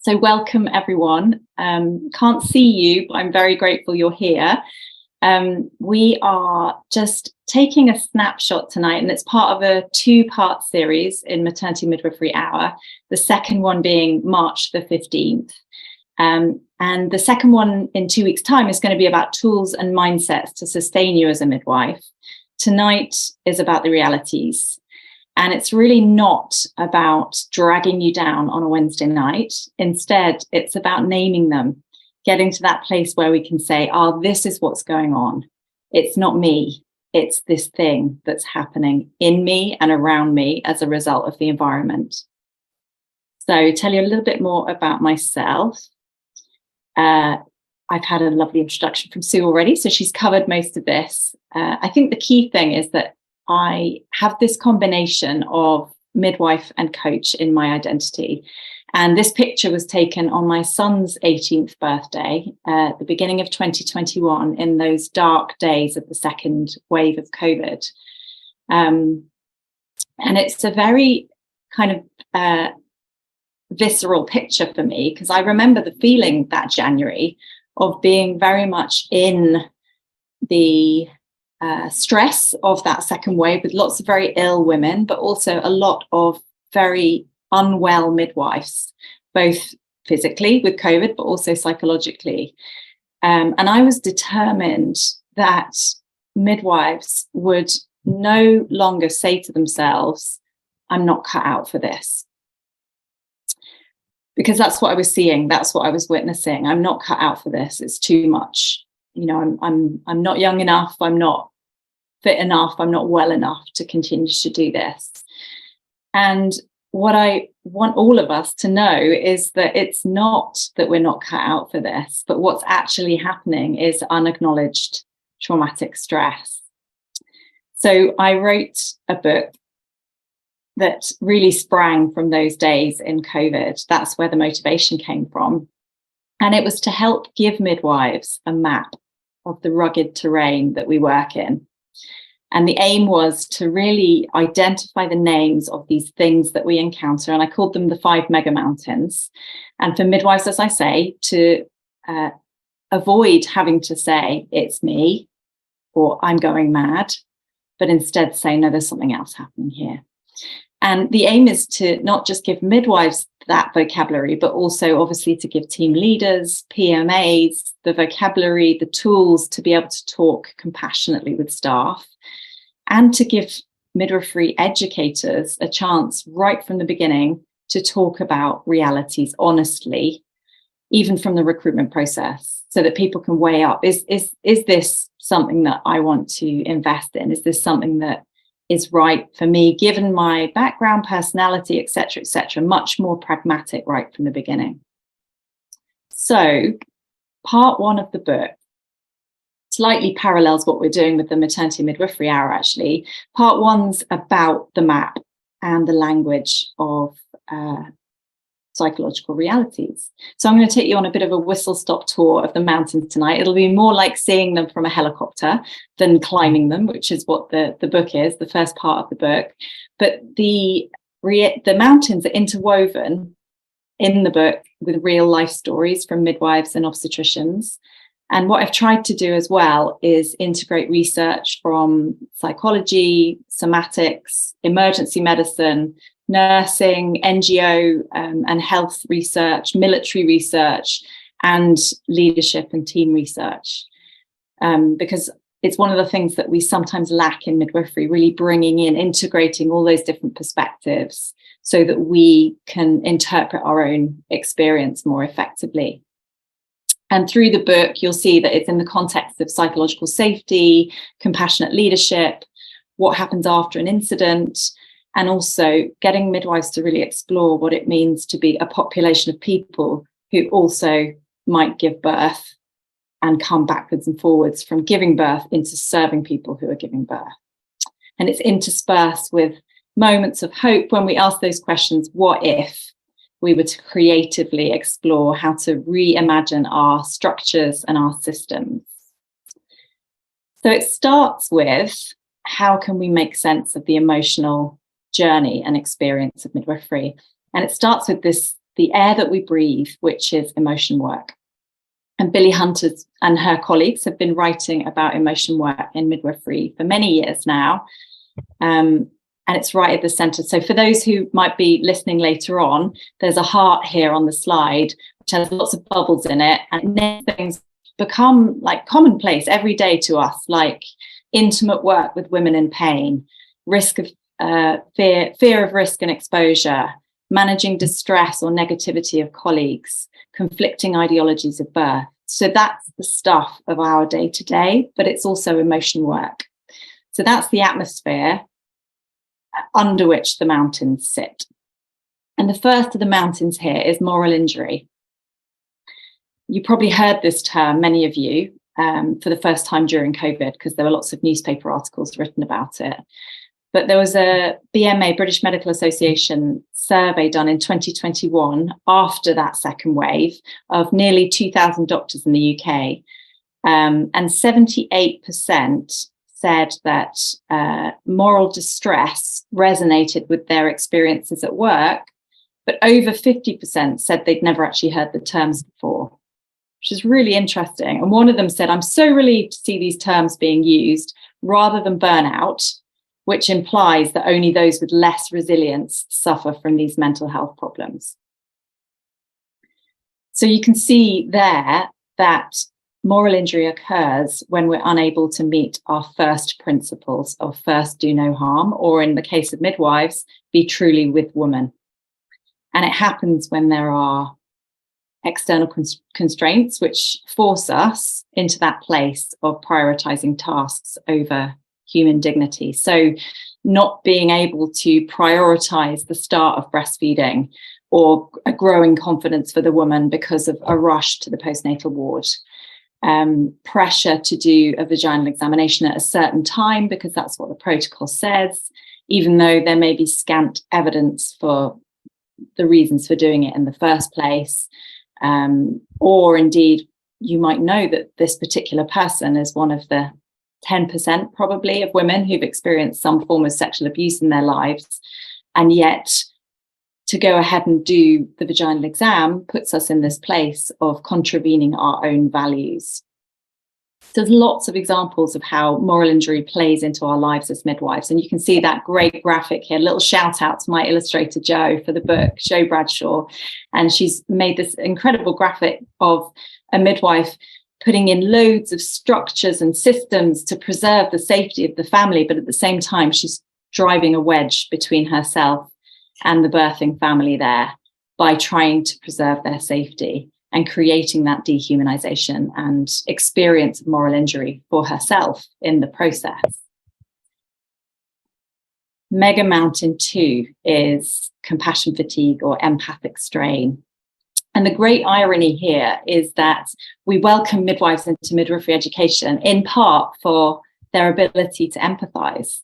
So welcome everyone. Can't see you, but I'm very grateful you're here. We are just taking a snapshot tonight, and it's part of a two-part series in Maternity Midwifery Hour, the second one being March the 15th. And the second one in 2 weeks' time is going to be about tools and mindsets to sustain you as a midwife. Tonight is about the realities. And it's really not about dragging you down on a Wednesday night. Instead, it's about naming them, getting to that place where we can say, oh, this is what's going on. It's not me. It's this thing that's happening in me and around me as a result of the environment. So tell you a little bit more about myself. I've had a lovely introduction from Sue already, so she's covered most of this. I think the key thing is that I have this combination of midwife and coach in my identity. And this picture was taken on my son's 18th birthday at the beginning of 2021, in those dark days of the second wave of COVID. And it's a very kind of visceral picture for me, because I remember the feeling that January of being very much in the stress of that second wave, with lots of very ill women, but also a lot of very unwell midwives, both physically with COVID, but also psychologically. And I was determined that midwives would no longer say to themselves, I'm not cut out for this. Because that's what I was seeing. That's what I was witnessing. I'm not cut out for this. It's too much. You know, I'm not young enough. I'm not fit enough. I'm not well enough to continue to do this. And what I want all of us to know is that it's not that we're not cut out for this, but what's actually happening is unacknowledged traumatic stress. So I wrote a book that really sprang from those days in COVID. That's where the motivation came from. And it was to help give midwives a map of the rugged terrain that we work in. And the aim was to really identify the names of these things that we encounter. And I called them the 5 mega mountains. And for midwives, as I say, to avoid having to say, it's me, or I'm going mad, but instead say, no, there's something else happening here. And the aim is to not just give midwives that vocabulary, but also obviously to give team leaders, PMAs, the vocabulary, the tools to be able to talk compassionately with staff, and to give midwifery educators a chance right from the beginning to talk about realities honestly, even from the recruitment process, so that people can weigh up, is this something that I want to invest in? Is this something that is right for me, given my background, personality, etc., much more pragmatic right from the beginning. So part one of the book slightly parallels what we're doing with the Maternity Midwifery Hour, actually. Part one's about the map and the language of psychological realities. So I'm going to take you on a bit of a whistle-stop tour of the mountains tonight. It'll be more like seeing them from a helicopter than climbing them, which is what the book is, the first part of the book. But the mountains are interwoven in the book with real life stories from midwives and obstetricians. And what I've tried to do as well is integrate research from psychology, somatics, emergency medicine, nursing, NGO and health research, military research, and leadership and team research. Because it's one of the things that we sometimes lack in midwifery, really bringing in, integrating all those different perspectives so that we can interpret our own experience more effectively. And through the book, you'll see that it's in the context of psychological safety, compassionate leadership, what happens after an incident, and also getting midwives to really explore what it means to be a population of people who also might give birth and come backwards and forwards from giving birth into serving people who are giving birth. And it's interspersed with moments of hope when we ask those questions, what if we were to creatively explore how to reimagine our structures and our systems. So it starts with, how can we make sense of the emotional journey and experience of midwifery? And it starts with this the air that we breathe, which is emotion work. And Billy Hunter and her colleagues have been writing about emotion work in midwifery for many years now. And it's right at the centre. So for those who might be listening later on, there's a heart here on the slide, which has lots of bubbles in it. And things become like commonplace every day to us, like intimate work with women in pain, risk of fear of risk and exposure, managing distress or negativity of colleagues, conflicting ideologies of birth. So that's the stuff of our day to day, but it's also emotion work. So that's the atmosphere under which the mountains sit. And the first of the mountains here is moral injury. You probably heard this term, many of you, for the first time during COVID, because there were lots of newspaper articles written about it. But there was a BMA, British Medical Association, survey done in 2021 after that second wave of nearly 2,000 doctors in the UK. And 78% said that moral distress resonated with their experiences at work, but over 50% said they'd never actually heard the terms before, which is really interesting. And one of them said, "I'm so relieved to see these terms being used rather than burnout," which implies that only those with less resilience suffer from these mental health problems. So you can see there that moral injury occurs when we're unable to meet our first principles of first do no harm, or in the case of midwives, be truly with woman. And it happens when there are external constraints which force us into that place of prioritizing tasks over human dignity. So not being able to prioritize the start of breastfeeding or a growing confidence for the woman because of a rush to the postnatal ward. Pressure to do a vaginal examination at a certain time because that's what the protocol says, even though there may be scant evidence for the reasons for doing it in the first place. Or indeed, you might know that this particular person is one of the 10% probably of women who've experienced some form of sexual abuse in their lives. And yet to go ahead and do the vaginal exam puts us in this place of contravening our own values. So there's lots of examples of how moral injury plays into our lives as midwives. And you can see that great graphic here, little shout out to my illustrator, Jo, for the book, Jo Bradshaw. And she's made this incredible graphic of a midwife putting in loads of structures and systems to preserve the safety of the family. But at the same time, she's driving a wedge between herself and the birthing family there by trying to preserve their safety and creating that dehumanization and experience of moral injury for herself in the process. Mega Mountain 2 is compassion fatigue or empathic strain. And the great irony here is that we welcome midwives into midwifery education in part for their ability to empathize.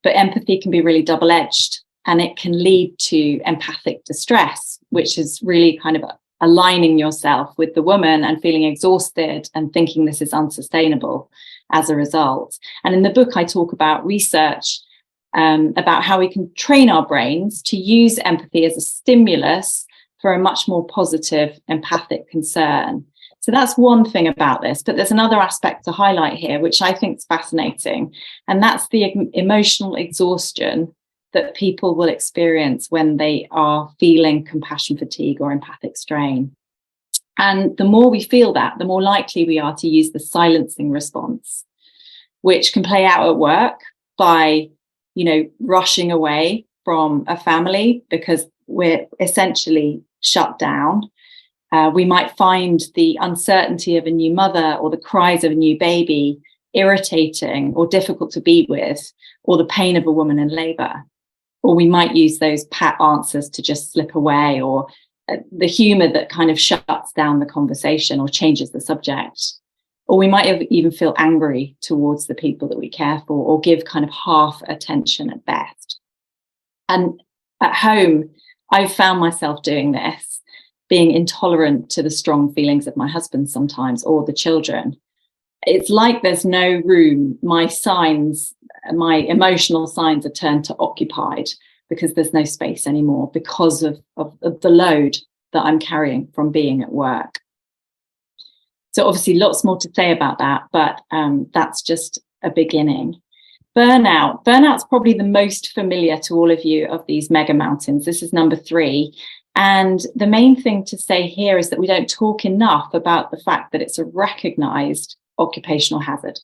But empathy can be really double-edged, and it can lead to empathic distress, which is really kind of aligning yourself with the woman and feeling exhausted and thinking this is unsustainable as a result. And in the book, I talk about research about how we can train our brains to use empathy as a stimulus for a much more positive, empathic concern. So that's one thing about this, but there's another aspect to highlight here, which I think is fascinating, and that's the emotional exhaustion that people will experience when they are feeling compassion fatigue or empathic strain. And the more we feel that, the more likely we are to use the silencing response, which can play out at work by, rushing away from a family because we're essentially shut down. We might find the uncertainty of a new mother or the cries of a new baby irritating or difficult to be with, or the pain of a woman in labour. Or we might use those pat answers to just slip away, or the humour that kind of shuts down the conversation or changes the subject. Or we might even feel angry towards the people that we care for, or give kind of half attention at best. And at home, I've found myself doing this, being intolerant to the strong feelings of my husband sometimes, or the children. It's like there's no room. My emotional signs are turned to occupied because there's no space anymore because of the load that I'm carrying from being at work. So obviously lots more to say about that, but that's just a beginning. Burnout's probably the most familiar to all of you of these mega mountains. This is number 3. And the main thing to say here is that we don't talk enough about the fact that it's a recognized occupational hazard.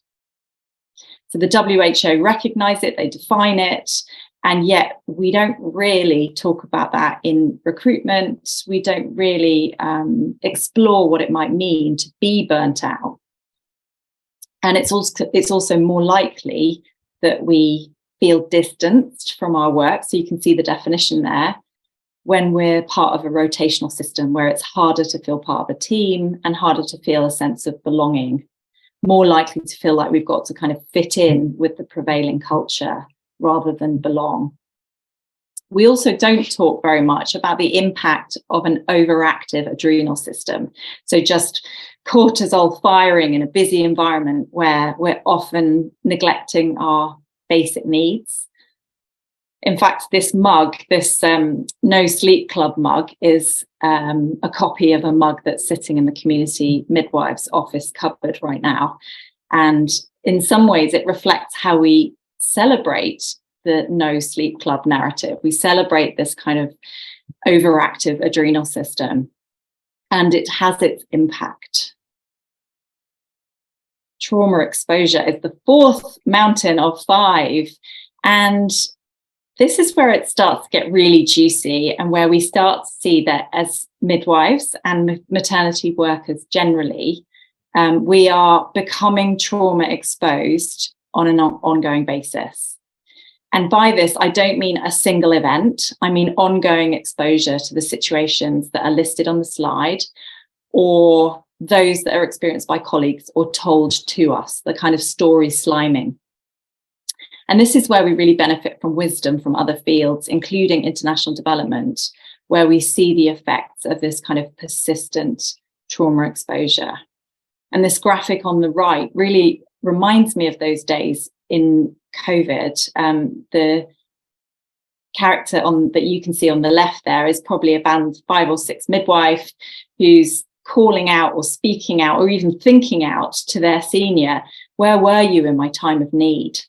So the WHO recognize it, they define it, and yet we don't really talk about that in recruitment. We don't really explore what it might mean to be burnt out. And it's also more likely that we feel distanced from our work. So you can see the definition there, when we're part of a rotational system where it's harder to feel part of a team and harder to feel a sense of belonging, more likely to feel like we've got to kind of fit in with the prevailing culture rather than belong. We also don't talk very much about the impact of an overactive adrenal system. So just cortisol firing in a busy environment where we're often neglecting our basic needs. In fact, this mug, this No Sleep Club mug, is a copy of a mug that's sitting in the community midwives office cupboard right now. And in some ways, it reflects how we celebrate the No Sleep Club narrative. We celebrate this kind of overactive adrenal system, and it has its impact. Trauma exposure is the 4th mountain of 5. And this is where it starts to get really juicy, and where we start to see that as midwives and maternity workers generally, we are becoming trauma exposed on an ongoing basis. And by this, I don't mean a single event. I mean ongoing exposure to the situations that are listed on the slide, or those that are experienced by colleagues or told to us, the kind of story sliming. And this is where we really benefit from wisdom from other fields, including international development, where we see the effects of this kind of persistent trauma exposure. And this graphic on the right really reminds me of those days in COVID. The character that you can see on the left there is probably a band 5 or 6 midwife who's calling out or speaking out or even thinking out to their senior, where were you in my time of need?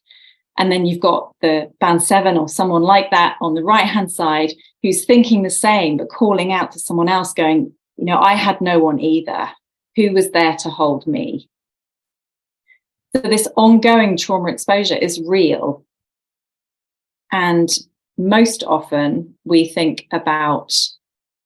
And then you've got the band 7 or someone like that on the right hand side who's thinking the same, but calling out to someone else going, I had no one either. Who was there to hold me? So this ongoing trauma exposure is real. And most often we think about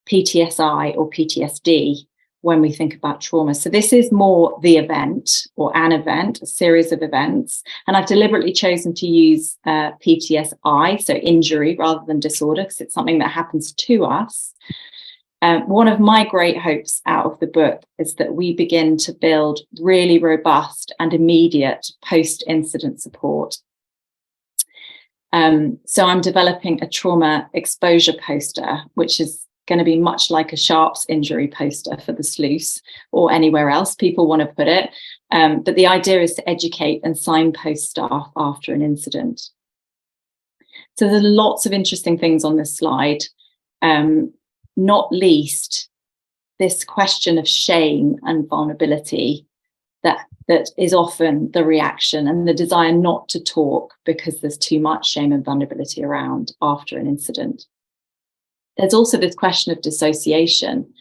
PTSI or PTSD when we think about trauma. So this is more the event or an event, a series of events. And I've deliberately chosen to use PTSI, so injury rather than disorder, because it's something that happens to us. One of my great hopes out of the book is that we begin to build really robust and immediate post-incident support. So I'm developing a trauma exposure poster, which is going to be much like a Sharps injury poster for the sluice or anywhere else people want to put it. But the idea is to educate and signpost staff after an incident. So there's lots of interesting things on this slide, not least this question of shame and vulnerability that is often the reaction and the desire not to talk because there's too much shame and vulnerability around after an incident. There's also this question of dissociation.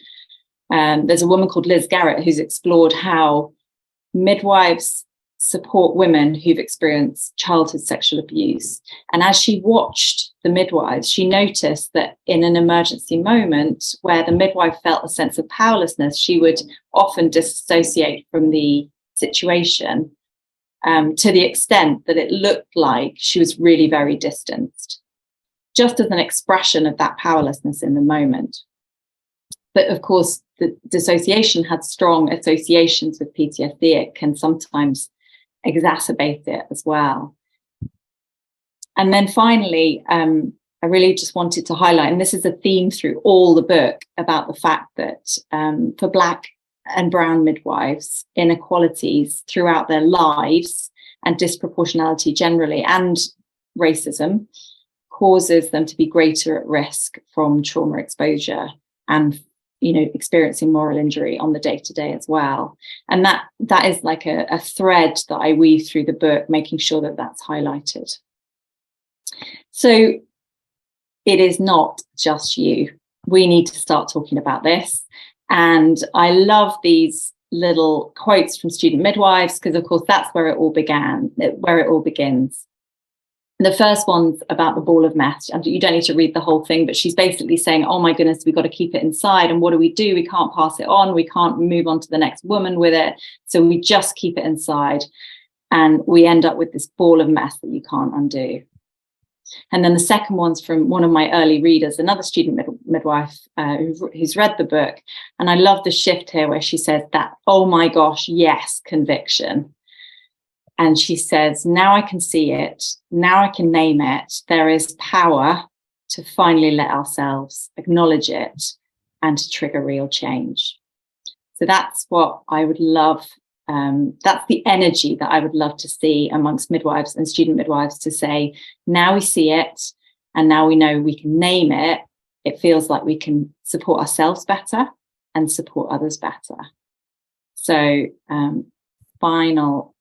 There's a woman called Liz Garrett who's explored how midwives support women who've experienced childhood sexual abuse. And as she watched the midwives, she noticed that in an emergency moment where the midwife felt a sense of powerlessness, she would often dissociate from the situation to the extent that it looked like she was really very distanced, just as an expression of that powerlessness in the moment. But of course, the dissociation had strong associations with PTSD. It can sometimes exacerbate it as well. And then finally, I really just wanted to highlight, and this is a theme through all the book, about the fact that for Black and brown midwives, inequalities throughout their lives and disproportionality generally and racism causes them to be greater at risk from trauma exposure and experiencing moral injury on the day-to-day as well. And that is like a thread that I weave through the book, making sure that that's highlighted. So it is not just you. We need to start talking about this. And I love these little quotes from student midwives, because of course that's where it all began, where it all begins. The first one's about the ball of mess. And you don't need to read the whole thing, but she's basically saying, oh my goodness, we've got to keep it inside. And what do? We can't pass it on. We can't move on to the next woman with it. So we just keep it inside. And we end up with this ball of mess that you can't undo. And then the second one's from one of my early readers, another student midwife who's read the book. And I love the shift here where she says that, oh my gosh, yes, conviction. And she says, now I can see it. Now I can name it. There is power to finally let ourselves acknowledge it and to trigger real change. So that's what I would love. That's the energy that I would love to see amongst midwives and student midwives, to say, now we see it and now we know we can name it. It feels like we can support ourselves better and support others better. So final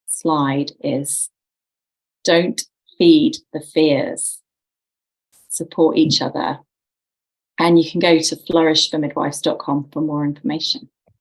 slide is, don't feed the fears, support each other. And you can go to flourishformidwives.com for more information.